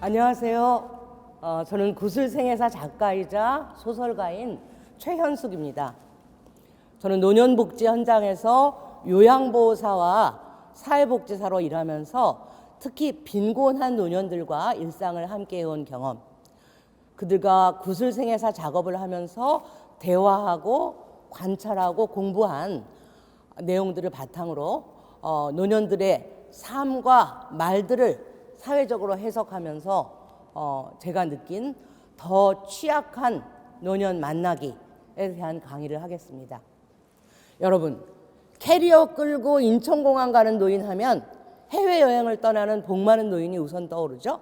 안녕하세요. 저는 구슬생애사 작가이자 소설가인 최현숙입니다. 저는 노년복지 현장에서 요양보호사와 사회복지사로 일하면서 특히 빈곤한 노년들과 일상을 함께해온 경험, 그들과 구슬생애사 작업을 하면서 대화하고 관찰하고 공부한 내용들을 바탕으로 노년들의 삶과 말들을 사회적으로 해석하면서 제가 느낀 더 취약한 노년 만나기에 대한 강의를 하겠습니다. 여러분, 캐리어 끌고 인천공항 가는 노인 하면 해외여행을 떠나는 복 많은 노인이 우선 떠오르죠.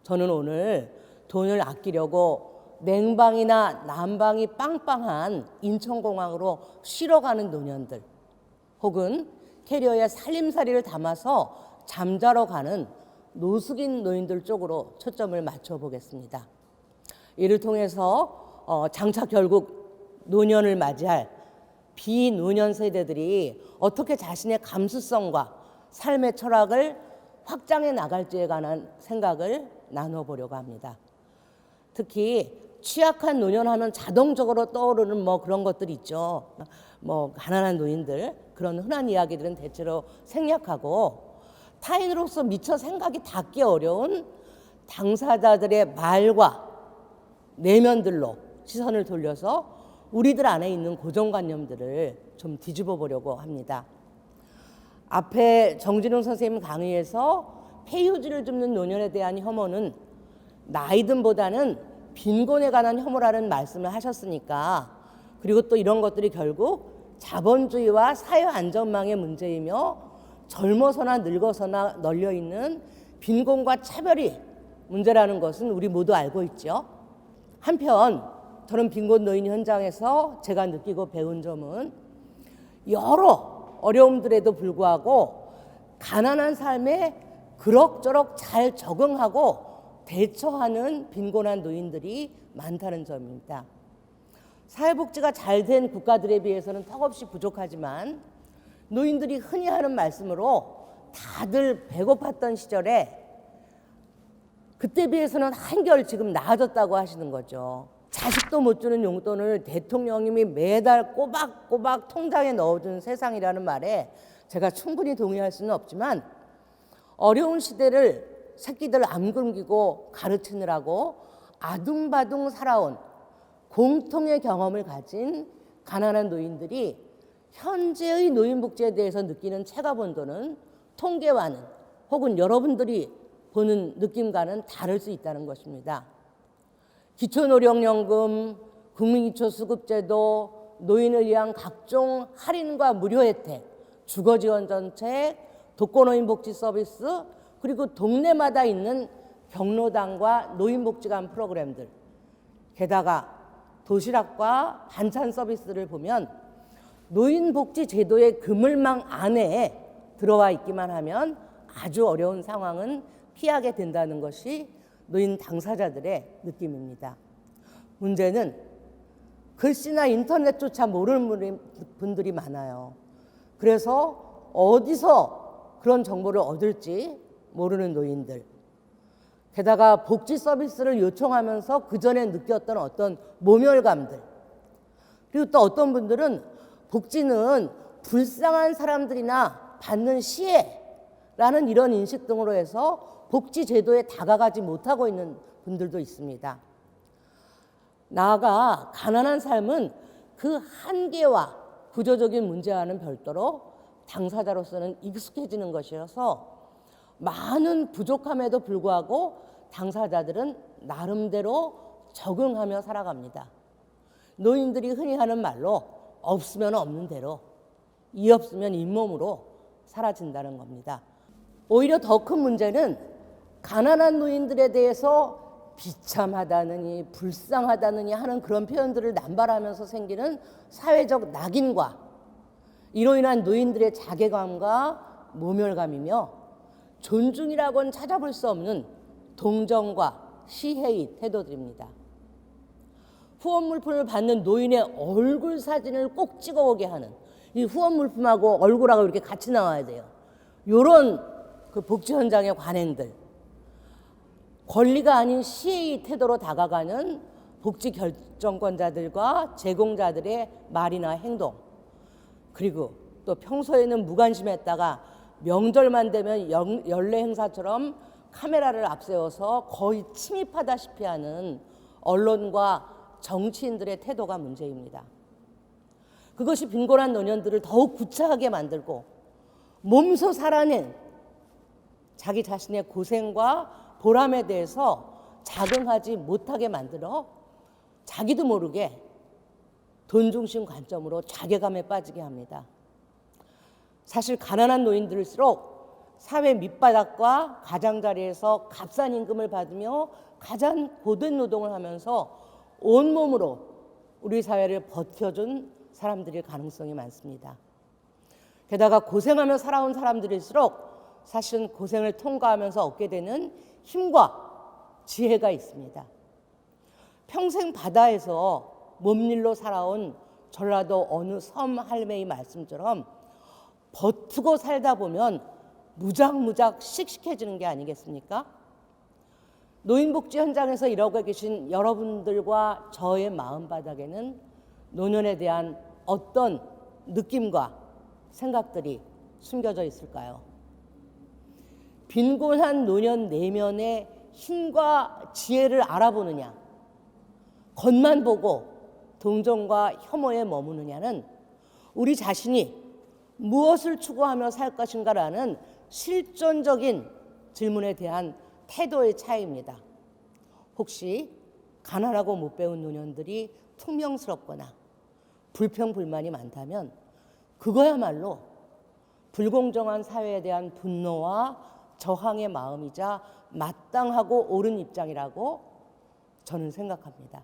저는 오늘 돈을 아끼려고 냉방이나 난방이 빵빵한 인천공항으로 쉬러 가는 노년들, 혹은 캐리어에 살림살이를 담아서 잠자러 가는 노숙인 노인들 쪽으로 초점을 맞춰보겠습니다. 이를 통해서 장차 결국 노년을 맞이할 비노년 세대들이 어떻게 자신의 감수성과 삶의 철학을 확장해 나갈지에 관한 생각을 나눠보려고 합니다. 특히 취약한 노년하면 자동적으로 떠오르는 그런 것들이 있죠. 가난한 노인들, 그런 흔한 이야기들은 대체로 생략하고 타인으로서 미처 생각이 닿기 어려운 당사자들의 말과 내면들로 시선을 돌려서 우리들 안에 있는 고정관념들을 좀 뒤집어 보려고 합니다. 앞에 정진웅 선생님 강의에서 폐유지를 줍는 노년에 대한 혐오는 나이듦보다는 빈곤에 관한 혐오라는 말씀을 하셨으니까, 그리고 또 이런 것들이 결국 자본주의와 사회안전망의 문제이며 젊어서나 늙어서나 널려있는 빈곤과 차별이 문제라는 것은 우리 모두 알고 있죠. 한편 저는 빈곤 노인 현장에서 제가 느끼고 배운 점은 여러 어려움들에도 불구하고 가난한 삶에 그럭저럭 잘 적응하고 대처하는 빈곤한 노인들이 많다는 점입니다. 사회복지가 잘 된 국가들에 비해서는 턱없이 부족하지만 노인들이 흔히 하는 말씀으로 다들 배고팠던 시절에 그때 비해서는 한결 지금 나아졌다고 하시는 거죠. 자식도 못 주는 용돈을 대통령님이 매달 꼬박꼬박 통장에 넣어준 세상이라는 말에 제가 충분히 동의할 수는 없지만, 어려운 시대를 새끼들 안 굶기고 가르치느라고 아둥바둥 살아온 공통의 경험을 가진 가난한 노인들이 현재의 노인복지에 대해서 느끼는 체감온도는 통계와는, 혹은 여러분들이 보는 느낌과는 다를 수 있다는 것입니다. 기초노령연금, 국민기초수급제도, 노인을 위한 각종 할인과 무료 혜택, 주거지원정책, 독거노인복지 서비스, 그리고 동네마다 있는 경로당과 노인복지관 프로그램들, 게다가 도시락과 반찬 서비스를 보면 노인복지 제도의 그물망 안에 들어와 있기만 하면 아주 어려운 상황은 피하게 된다는 것이 노인 당사자들의 느낌입니다. 문제는 글씨나 인터넷조차 모르는 분들이 많아요. 그래서 어디서 그런 정보를 얻을지 모르는 노인들, 게다가 복지 서비스를 요청하면서 그전에 느꼈던 어떤 모멸감들, 그리고 또 어떤 분들은 복지는 불쌍한 사람들이나 받는 시혜라는 이런 인식 등으로 해서 복지 제도에 다가가지 못하고 있는 분들도 있습니다. 나아가 가난한 삶은 그 한계와 구조적인 문제와는 별도로 당사자로서는 익숙해지는 것이어서 많은 부족함에도 불구하고 당사자들은 나름대로 적응하며 살아갑니다. 노인들이 흔히 하는 말로 없으면 없는 대로, 이 없으면 잇몸으로 사라진다는 겁니다. 오히려 더 큰 문제는 가난한 노인들에 대해서 비참하다느니 불쌍하다느니 하는 그런 표현들을 남발하면서 생기는 사회적 낙인과 이로 인한 노인들의 자괴감과 모멸감이며, 존중이라고는 찾아볼 수 없는 동정과 시혜의 태도들입니다. 후원 물품을 받는 노인의 얼굴 사진을 꼭 찍어오게 하는, 이 후원 물품하고 얼굴하고 이렇게 같이 나와야 돼요. 이런 그 복지 현장의 관행들, 권리가 아닌 시의 태도로 다가가는 복지 결정권자들과 제공자들의 말이나 행동, 그리고 또 평소에는 무관심했다가 명절만 되면 연례 행사처럼 카메라를 앞세워서 거의 침입하다시피 하는 언론과 정치인들의 태도가 문제입니다. 그것이 빈곤한 노년들을 더욱 구차하게 만들고 몸소 살아낸 자기 자신의 고생과 보람에 대해서 자긍하지 못하게 만들어 자기도 모르게 돈 중심 관점으로 자괴감에 빠지게 합니다. 사실 가난한 노인들일수록 사회 밑바닥과 가장자리에서 값싼 임금을 받으며 가장 고된 노동을 하면서 온몸으로 우리 사회를 버텨준 사람들일 가능성이 많습니다. 게다가 고생하며 살아온 사람들일수록 사실은 고생을 통과하면서 얻게 되는 힘과 지혜가 있습니다. 평생 바다에서 몸일로 살아온 전라도 어느 섬 할매의 말씀처럼 버티고 살다 보면 무작무작 씩씩해지는 게 아니겠습니까? 노인복지 현장에서 일하고 계신 여러분들과 저의 마음바닥에는 노년에 대한 어떤 느낌과 생각들이 숨겨져 있을까요? 빈곤한 노년 내면의 힘과 지혜를 알아보느냐, 겉만 보고 동정과 혐오에 머무느냐는 우리 자신이 무엇을 추구하며 살 것인가라는 실존적인 질문에 대한 태도의 차이입니다. 혹시 가난하고 못 배운 노년들이 퉁명스럽거나 불평불만이 많다면 그거야말로 불공정한 사회에 대한 분노와 저항의 마음이자 마땅하고 옳은 입장이라고 저는 생각합니다.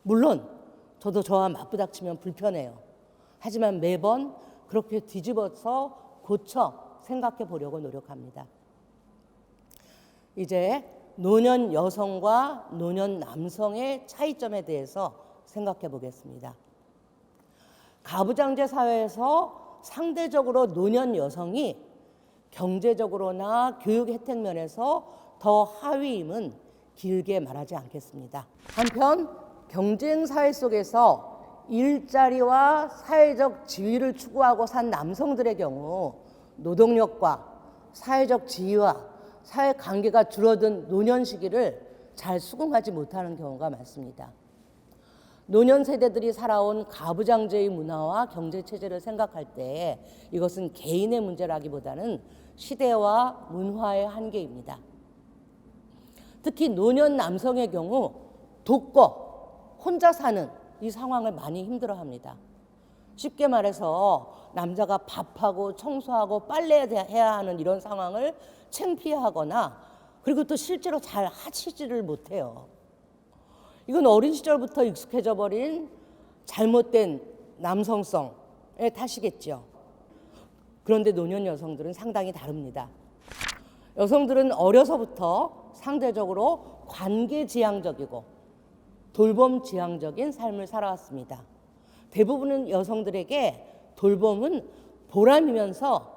물론 저도 저와 맞부닥치면 불편해요. 하지만 매번 그렇게 뒤집어서 고쳐 생각해 보려고 노력합니다. 이제 노년 여성과 노년 남성의 차이점에 대해서 생각해 보겠습니다. 가부장제 사회에서 상대적으로 노년 여성이 경제적으로나 교육 혜택 면에서 더 하위임은 길게 말하지 않겠습니다. 한편 경쟁 사회 속에서 일자리와 사회적 지위를 추구하고 산 남성들의 경우 노동력과 사회적 지위와 사회관계가 줄어든 노년 시기를 잘 수긍하지 못하는 경우가 많습니다. 노년 세대들이 살아온 가부장제의 문화와 경제체제를 생각할 때 이것은 개인의 문제라기보다는 시대와 문화의 한계입니다. 특히 노년 남성의 경우 돕고 혼자 사는 이 상황을 많이 힘들어합니다. 쉽게 말해서 남자가 밥하고 청소하고 빨래해야 하는 이런 상황을 창피해하거나 그리고 또 실제로 잘 하시지를 못해요. 이건 어린 시절부터 익숙해져 버린 잘못된 남성성의 탓이겠죠. 그런데 노년 여성들은 상당히 다릅니다. 여성들은 어려서부터 상대적으로 관계지향적이고 돌봄지향적인 삶을 살아왔습니다. 대부분의 여성들에게 돌봄은 보람이면서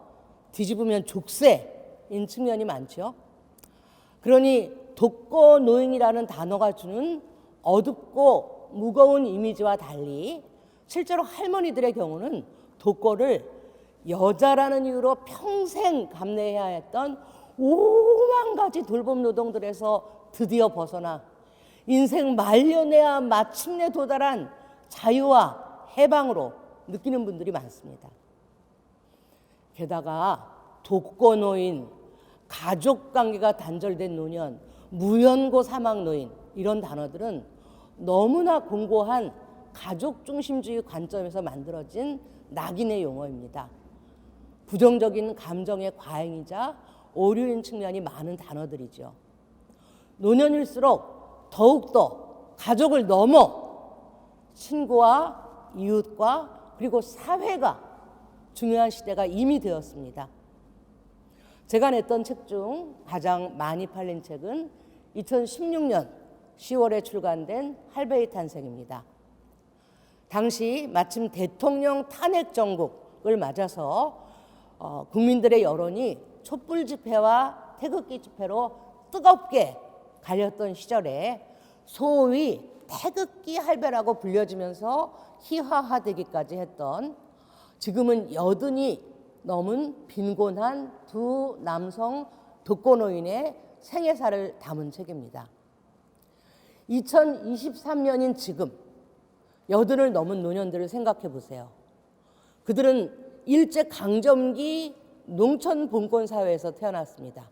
뒤집으면 족쇄인 측면이 많죠. 그러니 독거노인이라는 단어가 주는 어둡고 무거운 이미지와 달리 실제로 할머니들의 경우는 독거를 여자라는 이유로 평생 감내해야 했던 5만 가지 돌봄 노동들에서 드디어 벗어나 인생 말년에야 마침내 도달한 자유와 해방으로 느끼는 분들이 많습니다. 게다가 독거노인, 가족관계가 단절된 노년, 무연고 사망노인 이런 단어들은 너무나 공고한 가족 중심주의 관점에서 만들어진 낙인의 용어입니다. 부정적인 감정의 과잉이자 오류인 측면이 많은 단어들이죠. 노년일수록 더욱더 가족을 넘어 친구와 이웃과 그리고 사회가 중요한 시대가 이미 되었습니다. 제가 냈던 책 중 가장 많이 팔린 책은 2016년 10월에 출간된 할배의 탄생입니다. 당시 마침 대통령 탄핵 정국을 맞아서 국민들의 여론이 촛불 집회와 태극기 집회로 뜨겁게 갈렸던 시절에 소위 태극기 할배라고 불려지면서 희화화되기까지 했던, 지금은 여든이 넘은 빈곤한 두 남성 독거노인의 생애사를 담은 책입니다. 2023년인 지금 여든을 넘은 노년들을 생각해 보세요. 그들은 일제강점기 농촌 분권 사회에서 태어났습니다.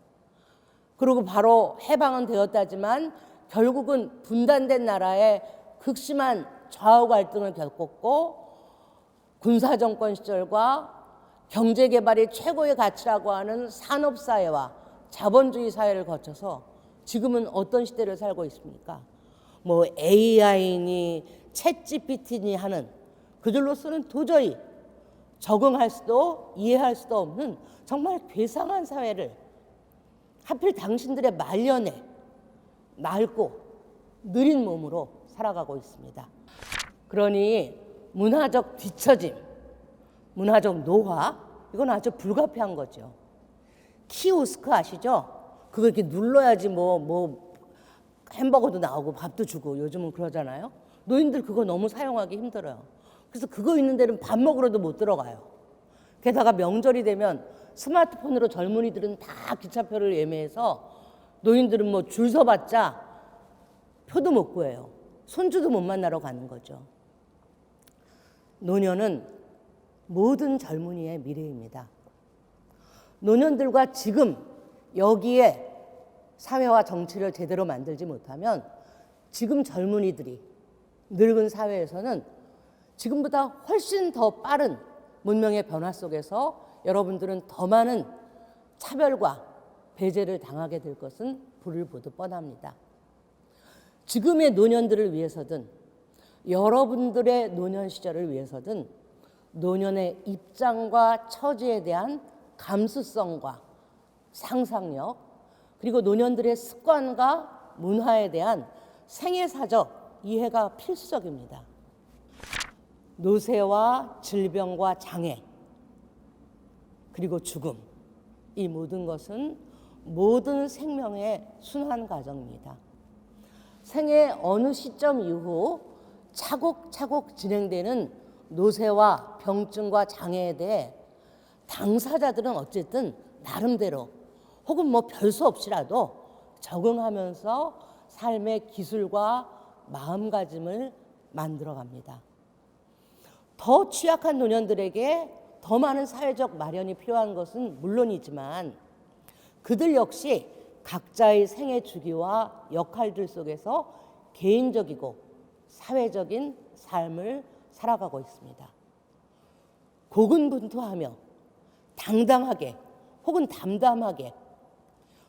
그리고 바로 해방은 되었다지만 결국은 분단된 나라의 극심한 좌우 갈등을 겪었고, 군사정권 시절과 경제개발이 최고의 가치라고 하는 산업사회와 자본주의 사회를 거쳐서 지금은 어떤 시대를 살고 있습니까? 뭐 AI니 챗GPT니 하는, 그들로서는 도저히 적응할 수도 이해할 수도 없는 정말 괴상한 사회를 하필 당신들의 말년에 낡고 느린 몸으로 살아가고 있습니다. 그러니 문화적 뒤처짐, 문화적 노화, 이건 아주 불가피한 거죠. 키오스크 아시죠? 그거 이렇게 눌러야지 뭐 햄버거도 나오고 밥도 주고 요즘은 그러잖아요. 노인들 그거 너무 사용하기 힘들어요. 그래서 그거 있는 데는 밥 먹으러도 못 들어가요. 게다가 명절이 되면 스마트폰으로 젊은이들은 다 기차표를 예매해서 노인들은 뭐 줄 서봤자 표도 못 구해요. 손주도 못 만나러 가는 거죠. 노년은 모든 젊은이의 미래입니다. 노년들과 지금 여기에 사회와 정치를 제대로 만들지 못하면 지금 젊은이들이 늙은 사회에서는 지금보다 훨씬 더 빠른 문명의 변화 속에서 여러분들은 더 많은 차별과 배제를 당하게 될 것은 불을 보듯 뻔합니다. 지금의 노년들을 위해서든 여러분들의 노년 시절을 위해서든 노년의 입장과 처지에 대한 감수성과 상상력, 그리고 노년들의 습관과 문화에 대한 생애사적 이해가 필수적입니다. 노쇠와 질병과 장애, 그리고 죽음, 이 모든 것은 모든 생명의 순환 과정입니다. 생애 어느 시점 이후 차곡차곡 진행되는 노쇠와 병증과 장애에 대해 당사자들은 어쨌든 나름대로 혹은 뭐 별 수 없이라도 적응하면서 삶의 기술과 마음가짐을 만들어갑니다. 더 취약한 노년들에게 더 많은 사회적 마련이 필요한 것은 물론이지만 그들 역시 각자의 생애 주기와 역할들 속에서 개인적이고 사회적인 삶을 살아가고 있습니다. 고군분투하며 당당하게 혹은 담담하게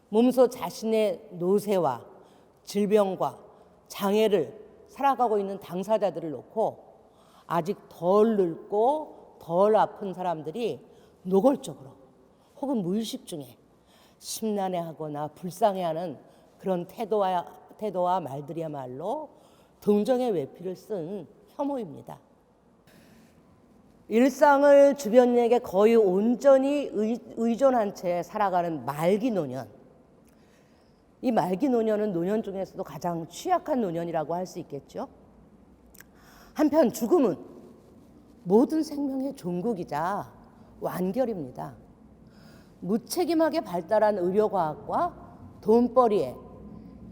몸소 자신의 노쇠와 질병과 장애를 살아가고 있는 당사자들을 놓고 아직 덜 늙고 덜 아픈 사람들이 노골적으로 혹은 무의식 중에 심란해하거나 불쌍해하는 그런 태도와 말들이야말로 동정의 외피를 쓴 혐오입니다. 일상을 주변에게 거의 온전히 의존한 채 살아가는 말기 노년. 이 말기 노년은 노년 중에서도 가장 취약한 노년이라고 할 수 있겠죠. 한편 죽음은 모든 생명의 종국이자 완결입니다. 무책임하게 발달한 의료과학과 돈벌이에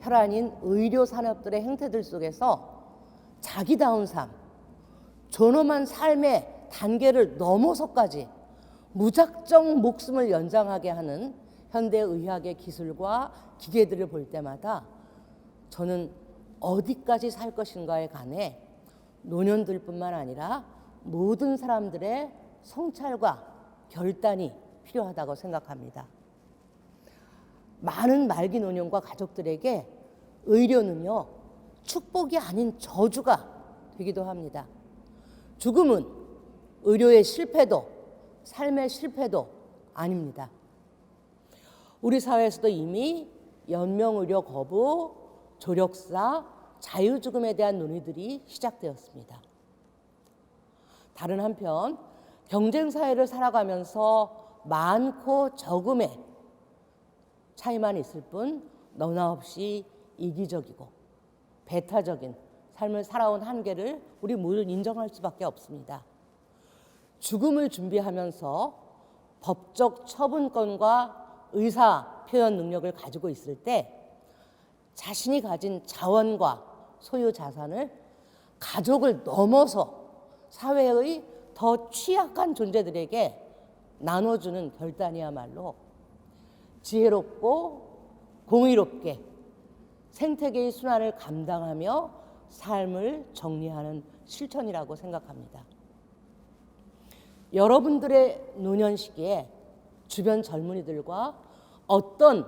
혈안인 의료 산업들의 행태들 속에서 자기다운 삶, 존엄한 삶의 단계를 넘어서까지 무작정 목숨을 연장하게 하는 현대의학의 기술과 기계들을 볼 때마다 저는 어디까지 살 것인가에 관해 노년들뿐만 아니라 모든 사람들의 성찰과 결단이 필요하다고 생각합니다. 많은 말기 노년과 가족들에게 의료는요, 축복이 아닌 저주가 되기도 합니다. 죽음은 의료의 실패도 삶의 실패도 아닙니다. 우리 사회에서도 이미 연명의료 거부, 조력사, 자유죽음에 대한 논의들이 시작되었습니다. 다른 한편 경쟁사회를 살아가면서 많고 적음의 차이만 있을 뿐 너나 없이 이기적이고 배타적인 삶을 살아온 한계를 우리 모두 인정할 수밖에 없습니다. 죽음을 준비하면서 법적 처분권과 의사 표현 능력을 가지고 있을 때 자신이 가진 자원과 소유 자산을 가족을 넘어서 사회의 더 취약한 존재들에게 나눠주는 결단이야말로 지혜롭고 공의롭게 생태계의 순환을 감당하며 삶을 정리하는 실천이라고 생각합니다. 여러분들의 노년 시기에 주변 젊은이들과 어떤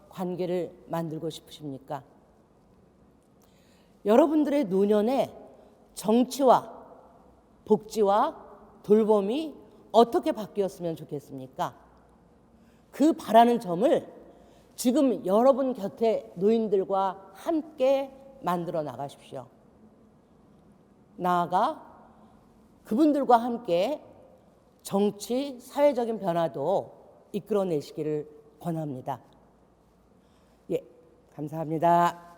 관계를 만들고 싶으십니까? 여러분들의 노년에 정치와 복지와 돌봄이 어떻게 바뀌었으면 좋겠습니까? 그 바라는 점을 지금 여러분 곁에 노인들과 함께 만들어 나가십시오. 나아가 그분들과 함께 정치, 사회적인 변화도 이끌어내시기를 권합니다. 예, 감사합니다.